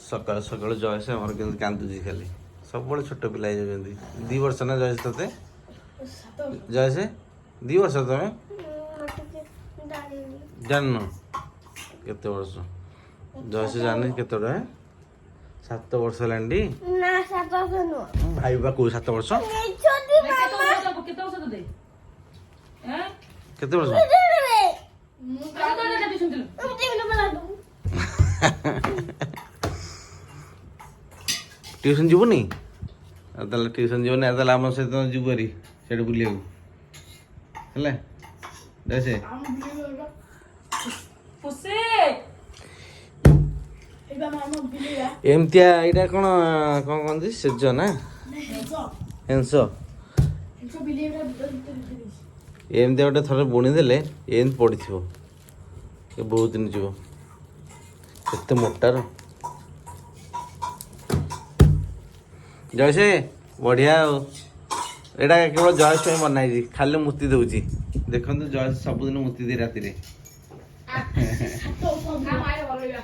सकाल सकाल जयस आमर के कांदुची खाली सब छोट पिला 2 वर्ष ना जयस ते जयस 2 वर्ष तुम्हें जान केते वर्ष जयस जाने केते है 7 वर्ष लांडी ना 7 वर्ष नो भाई बा को 7 वर्ष छोटी मामा केते वर्ष तो दे हैं केते वर्ष मु का तो जाती सुनतिल तुम टीवी बना दो ट्यूशन जीवनी ताले ट्यूशन जीवनी ताले आम सहित जीव करी सेठ बुलिया हेले जैसे पुसे एबा मामा बिलिया एमतिया एटा कोन कोन कोन सेज ना हेंसो बिलिया एमती गोटे थोड़े बुणी देले एम पड़ी थो ये बहुत दिन जीव केते मोटार जयसे बढ़िया एटा केवल जयस पे बनाई खाली मूर्ति दउची देखो जयस सबुदिन मूर्ति दी राति रे तो सब आ मारे बोलबा